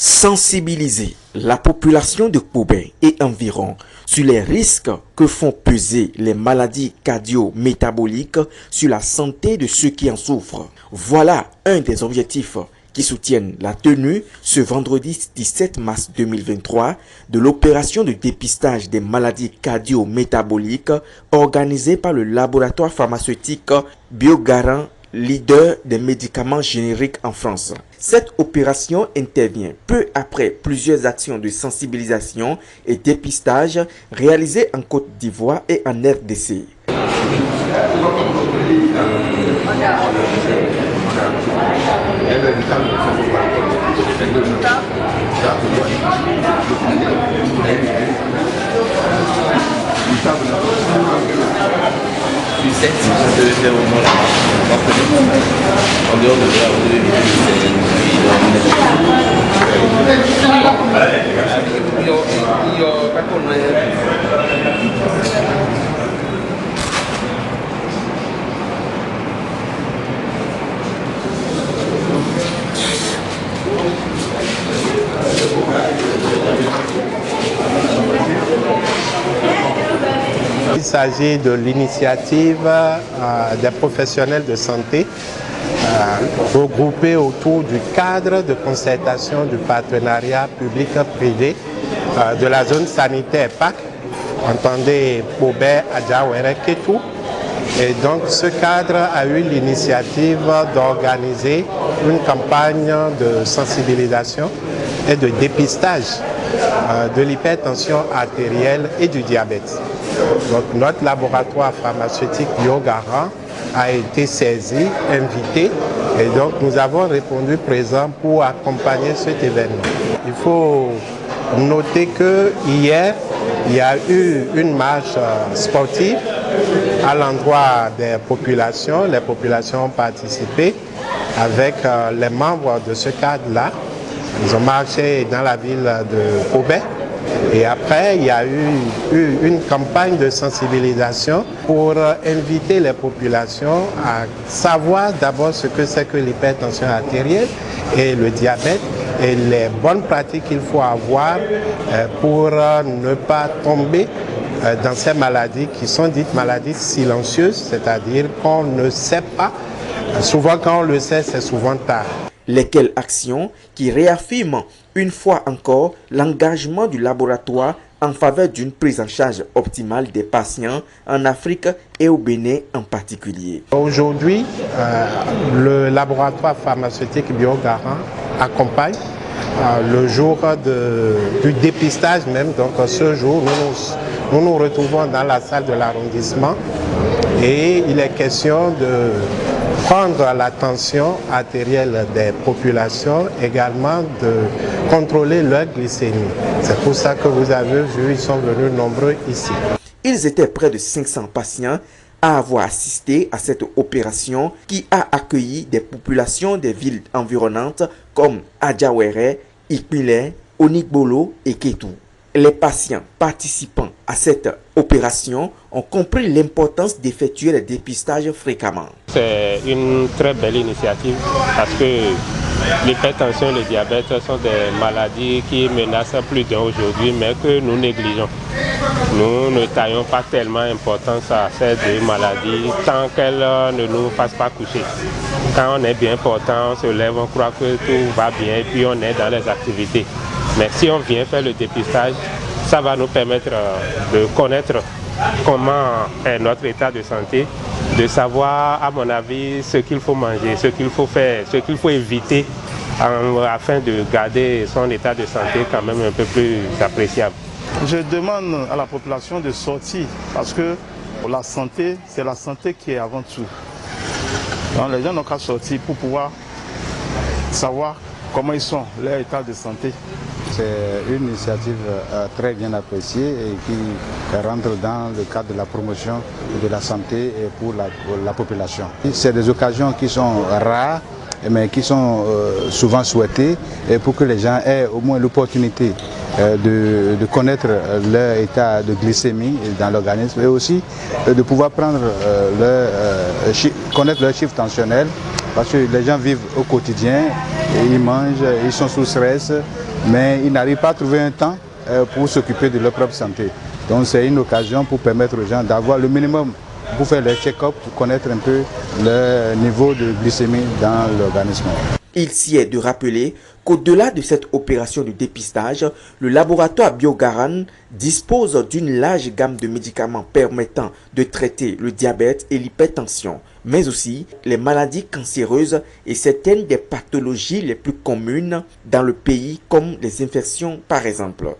Sensibiliser la population de Kobe et environ sur les risques que font peser les maladies cardio-métaboliques sur la santé de ceux qui en souffrent. Voilà un des objectifs qui soutiennent la tenue ce vendredi 17 mars 2023 de l'opération de dépistage des maladies cardio-métaboliques organisée par le laboratoire pharmaceutique Biogarant, leader des médicaments génériques en France. Cette opération intervient peu après plusieurs actions de sensibilisation et dépistage réalisées en Côte d'Ivoire et en RDC. Je devais faire au moins en dehors de ça, vous devez Il s'agit de l'initiative des professionnels de santé regroupés autour du cadre de concertation du partenariat public-privé de la zone sanitaire PAC, entendez Kobe, Adjawere, Ketou. Et donc ce cadre a eu l'initiative d'organiser une campagne de sensibilisation et de dépistage de l'hypertension artérielle et du diabète. Donc notre laboratoire pharmaceutique Biogarant a été saisi, invité, et donc nous avons répondu présent pour accompagner cet événement. Il faut noter que hier, il y a eu une marche sportive à l'endroit des populations. Les populations ont participé avec les membres de ce cadre-là. Ils ont marché dans la ville de Kobe. Et après, il y a eu une campagne de sensibilisation pour inviter les populations à savoir d'abord ce que c'est que l'hypertension artérielle et le diabète et les bonnes pratiques qu'il faut avoir pour ne pas tomber dans ces maladies qui sont dites maladies silencieuses, c'est-à-dire qu'on ne sait pas. Souvent, quand on le sait, c'est souvent tard. Lesquelles actions qui réaffirment une fois encore l'engagement du laboratoire en faveur d'une prise en charge optimale des patients en Afrique et au Bénin en particulier. Aujourd'hui, le laboratoire pharmaceutique Biogarant accompagne le jour du dépistage même. Donc ce jour, nous nous retrouvons dans la salle de l'arrondissement et il est question de prendre la tension artérielle des populations, également de contrôler leur glycémie. C'est pour ça que vous avez vu, ils sont venus nombreux ici. Ils étaient près de 500 patients à avoir assisté à cette opération qui a accueilli des populations des villes environnantes comme Adjawere, Ikpile, Onigbolo et Ketou. Les patients participant à cette opération ont compris l'importance d'effectuer les dépistages fréquemment. C'est une très belle initiative parce que l'hypertension et le diabète sont des maladies qui menacent plus d'un aujourd'hui, mais que nous négligeons. Nous ne taillons pas tellement importance à ces deux maladies tant qu'elles ne nous fassent pas coucher. Quand on est bien portant, on se lève, on croit que tout va bien et puis on est dans les activités. Mais si on vient faire le dépistage, ça va nous permettre de connaître comment est notre état de santé, de savoir, à mon avis, ce qu'il faut manger, ce qu'il faut faire, ce qu'il faut éviter afin de garder son état de santé quand même un peu plus appréciable. Je demande à la population de sortir parce que la santé, c'est la santé qui est avant tout. Donc, les gens n'ont qu'à sortir pour pouvoir savoir comment ils sont, leur état de santé. C'est une initiative très bien appréciée et qui rentre dans le cadre de la promotion de la santé pour la population. C'est des occasions qui sont rares, mais qui sont souvent souhaitées et pour que les gens aient au moins l'opportunité de connaître leur état de glycémie dans l'organisme et aussi de pouvoir prendre connaître leur chiffre tensionnel parce que les gens vivent au quotidien, et ils mangent, ils sont sous stress, mais ils n'arrivent pas à trouver un temps pour s'occuper de leur propre santé. Donc c'est une occasion pour permettre aux gens d'avoir le minimum pour faire leur check-up, pour connaître un peu le niveau de glycémie dans l'organisme. Il s'y est de rappeler qu'au-delà de cette opération de dépistage, le laboratoire Biogaran dispose d'une large gamme de médicaments permettant de traiter le diabète et l'hypertension, mais aussi les maladies cancéreuses et certaines des pathologies les plus communes dans le pays, comme les infections par exemple.